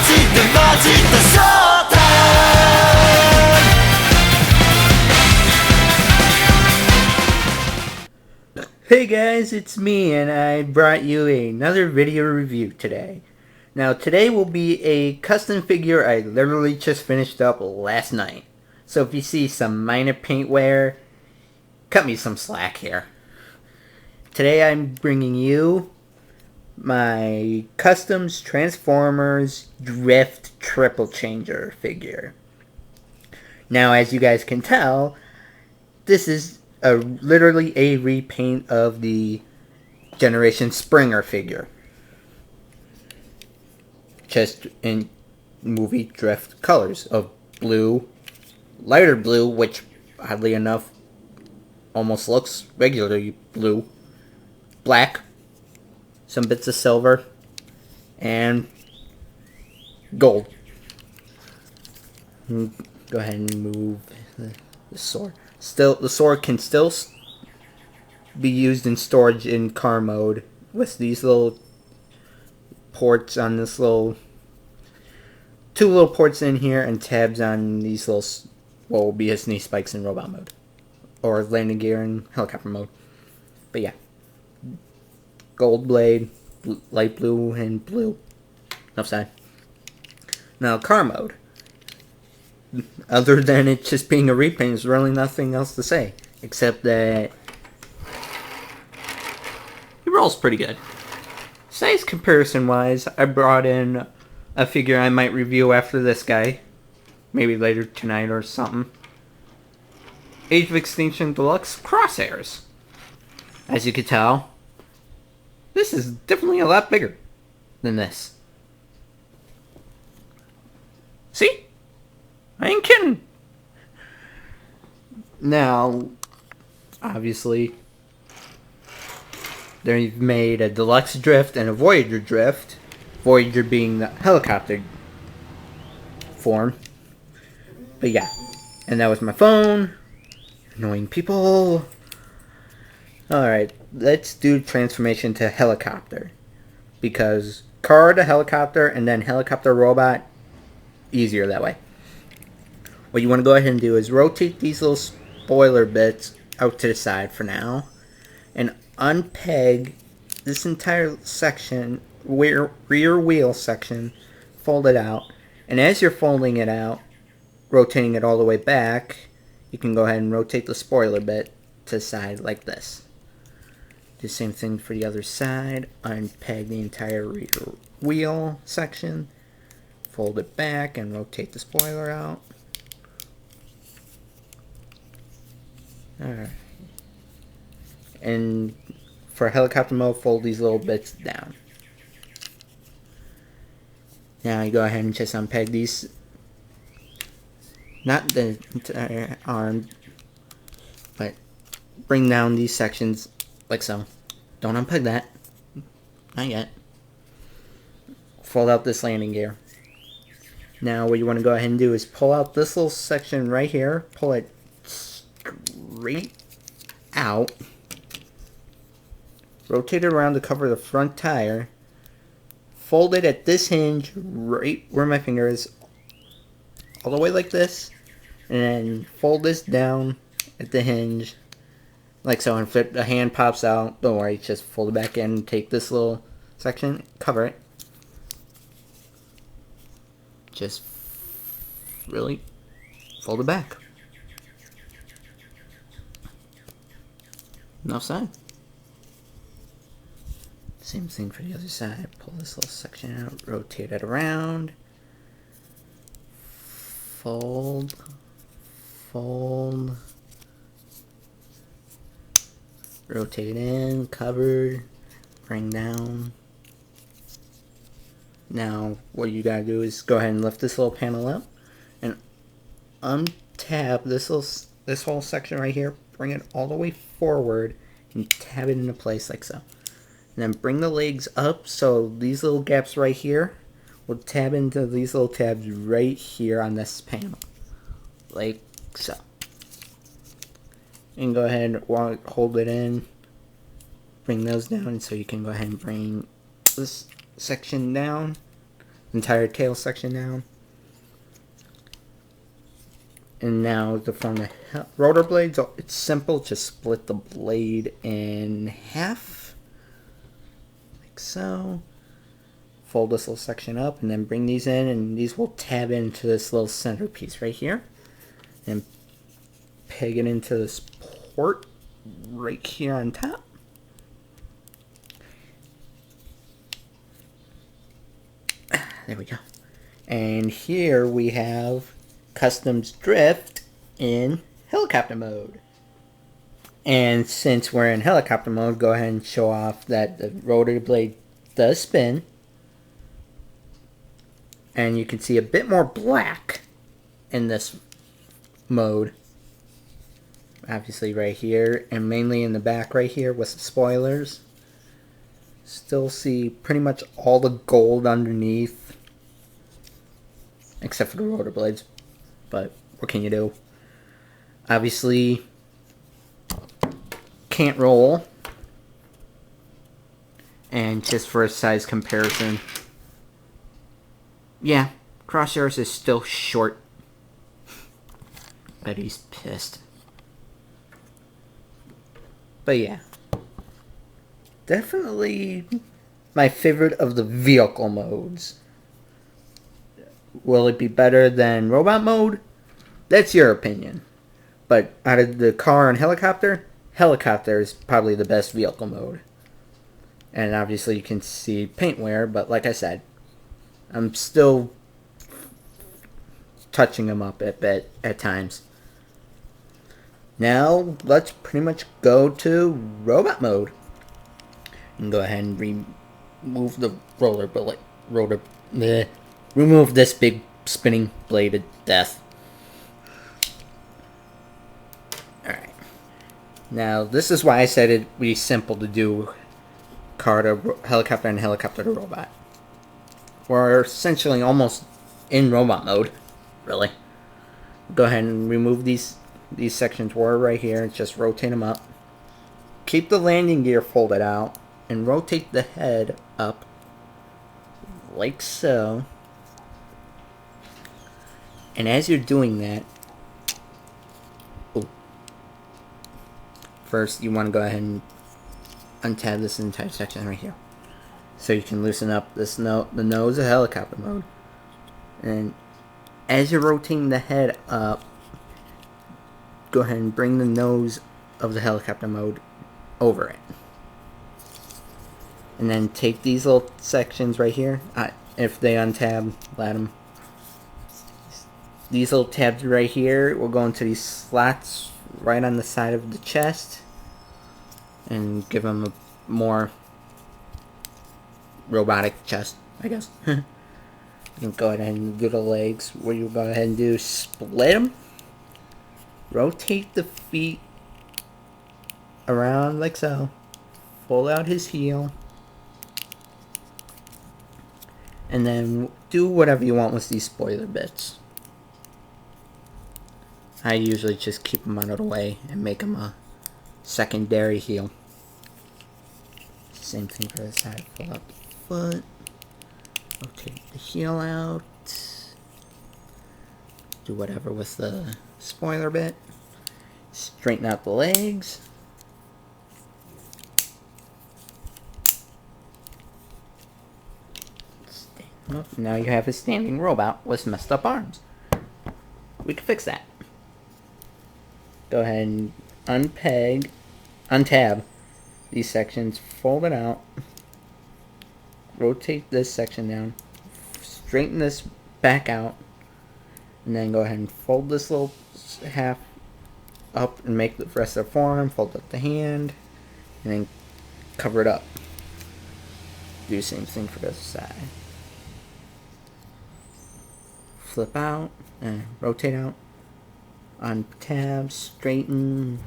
して混じった正体Hey guys, it's me, and I brought you another video review today. Now today will be a custom figure I literally just finished up last night. So if you see some minor paint wear, cut me some slack here. Today I'm bringing you my Customs Transformers Drift Triple Changer figure. Now as you guys can tell, this is literally a repaint of the Generation Springer figure. Just in movie Drift colors of blue, lighter blue, which oddly enough almost looks regularly blue, black, some bits of silver, and gold. Go ahead and move the sword. The sword can still be used in storage in car mode with these little ports on this two little ports in here and tabs on these little, what will be his knee spikes in robot mode or landing gear in helicopter mode. But yeah, gold blade, light blue and blue. Enough said. Now car mode. Other than it just being a repaint, there's really nothing else to say. Except that he rolls pretty good. Size comparison wise, I brought in a figure I might review after this guy. Maybe later tonight or something. Age of Extinction Deluxe Crosshairs. As you can tell, this is definitely a lot bigger than this. See? I ain't kidding. Now, obviously, they've made a Deluxe Drift and a Voyager Drift. Voyager being the helicopter form. But yeah. And that was my phone. Annoying people. Alright, let's do transformation to helicopter. Because car to helicopter and then helicopter robot, easier that way. What you want to go ahead and do is rotate these little spoiler bits out to the side for now. And unpeg this entire section, rear wheel section, fold it out. And as you're folding it out, rotating it all the way back, you can go ahead and rotate the spoiler bit to the side like this. Do the same thing for the other side. Unpeg the entire rear wheel section, fold it back and rotate the spoiler out. Alright. And for helicopter mode, fold these little bits down. Now you go ahead and just unpeg these. Not the entire arm, but bring down these sections like so. Don't unpeg that. Not yet. Fold out this landing gear. Now what you want to go ahead and do is pull out this little section right here. Pull it straight out. Rotate it around to cover the front tire. Fold it at this hinge right where my finger is. All the way like this. And then fold this down at the hinge. Like so. And if the hand pops out, don't worry. Just fold it back in. Take this little section. Cover it. Just really fold it back. Enough said. Same thing for the other side. Pull this little section out, rotate it around, fold, fold, rotate in, covered, bring down. Now what you gotta do is go ahead and lift this little panel up and untab this whole section right here. Bring it all the way forward and tab it into place like so. And then bring the legs up so these little gaps right here will tab into these little tabs right here on this panel. Like so. And go ahead and hold it in. Bring those down so you can go ahead and bring this section down. entire tail section down. And now to form the rotor blades, it's simple. Just split the blade in half, like so. Fold this little section up and then bring these in, and these will tab into this little centerpiece right here. And peg it into this port right here on top. There we go. And here we have Customs Drift in helicopter mode. And since we're in helicopter mode, go ahead and show off that the rotor blade does spin. And you can see a bit more black in this mode. Obviously right here, and mainly in the back right here with the spoilers. Still see pretty much all the gold underneath. Except for the rotor blades. But what can you do? Obviously, can't roll. And just for a size comparison, yeah, Crosshairs is still short. But he's pissed. But yeah, definitely my favorite of the vehicle modes. Will it be better than robot mode? That's your opinion. But out of the car and helicopter, helicopter is probably the best vehicle mode. And obviously you can see paint wear, but like I said, I'm still touching them up a bit at times. Now, let's pretty much go to robot mode. And go ahead and remove the remove this big spinning blade of death. Alright. Now, this is why I said it'd be simple to do car to helicopter and helicopter to robot. We're essentially almost in robot mode, really. Go ahead and remove these sections were right here and just rotate them up. Keep the landing gear folded out and rotate the head up like so. And as you're doing that, first you want to go ahead and untab this entire section right here, so you can loosen up this the nose of helicopter mode. And as you're rotating the head up, go ahead and bring the nose of the helicopter mode over it. And then take these little sections right here. If they untab, let them. These little tabs right here will go into these slots right on the side of the chest and give them a more robotic chest, I guess. You can go ahead and do the legs. What you go ahead and do is split them. Rotate the feet around like so. Pull out his heel. And then do whatever you want with these spoiler bits. I usually just keep them out of the way and make them a secondary heel. Same thing for the side. Pull out the foot. Rotate the heel out. Do whatever with the spoiler bit. Straighten out the legs. Well, now you have a standing robot with messed up arms. We can fix that. Go ahead and untab these sections, fold it out, rotate this section down, straighten this back out, and then go ahead and fold this little half up and make the rest of the forearm, fold up the hand, and then cover it up. Do the same thing for the other side. Flip out and rotate out. On tab, straighten,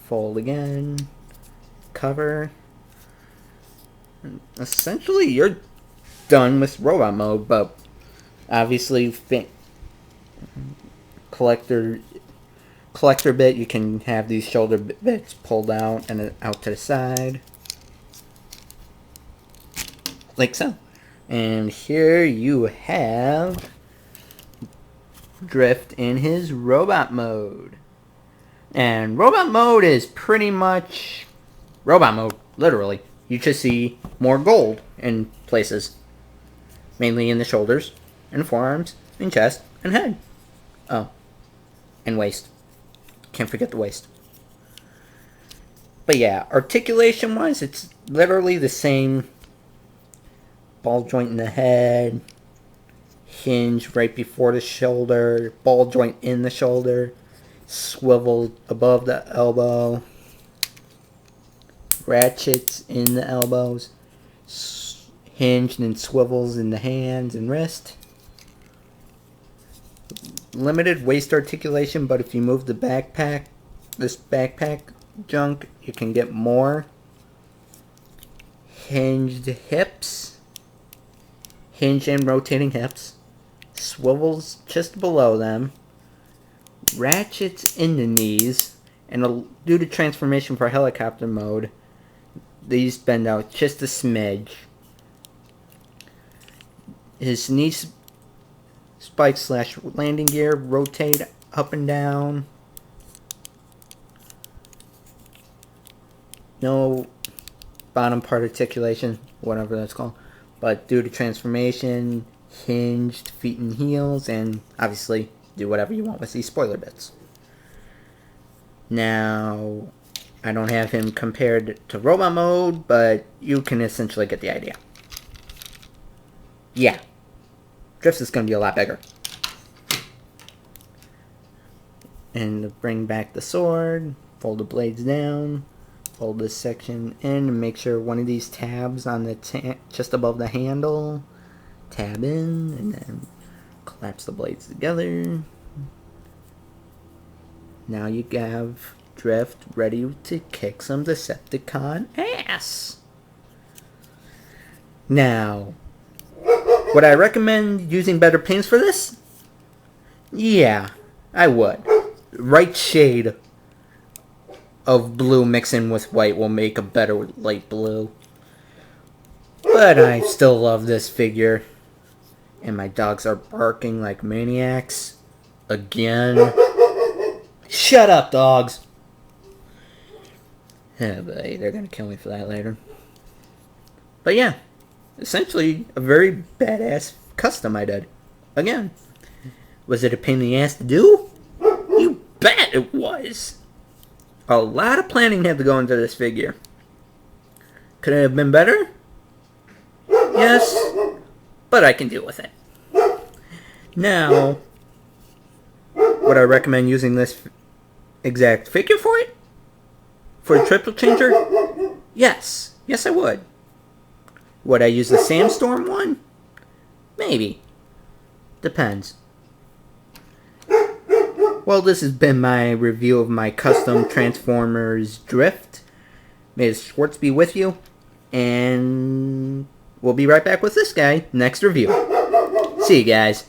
fold again, cover. And essentially, you're done with robot mode, but obviously, collector bit, you can have these shoulder bits pulled out and out to the side, like so. And here you have Drift in his robot mode. And robot mode is pretty much robot mode, literally. You just see more gold in places. Mainly in the shoulders, and forearms, and chest, and head. Oh. And waist. Can't forget the waist. But yeah, articulation-wise, it's literally the same. Ball joint in the head. Hinge right before the shoulder. Ball joint in the shoulder. Swivel above the elbow. Ratchets in the elbows. Hinged and swivels in the hands and wrist. Limited waist articulation, but if you move the backpack, this backpack junk, you can get more. Hinged hips. Hinged and rotating hips. Swivels just below them. Ratchets in the knees. And due to transformation for helicopter mode, these bend out just a smidge. His knee spike / landing gear rotate up and down. No bottom part articulation, whatever that's called. But due to transformation, hinged feet and heels, and obviously do whatever you want with these spoiler bits. Now, I don't have him compared to robot mode, but you can essentially get the idea. Yeah. Drift is going to be a lot bigger. And to bring back the sword, fold the blades down, fold this section in, and make sure one of these tabs on the just above the handle, tab in, and then collapse the blades together. Now you have Drift ready to kick some Decepticon ass. Now, would I recommend using better paints for this? Yeah, I would. Right shade of blue mixing with white will make a better light blue. But I still love this figure. And my dogs are barking like maniacs. Again. Shut up, dogs! Yeah, but they're gonna kill me for that later. But yeah. Essentially, a very badass custom I did. Again, was it a pain in the ass to do? You bet it was. A lot of planning had to go into this figure. Could it have been better? Yes, but I can deal with it. Now, would I recommend using this exact figure for it? For a triple changer? Yes. Yes, I would. Would I use the Sandstorm one? Maybe. Depends. Well, this has been my review of my custom Transformers Drift. May the Schwartz be with you. And we'll be right back with this guy next review. See you guys.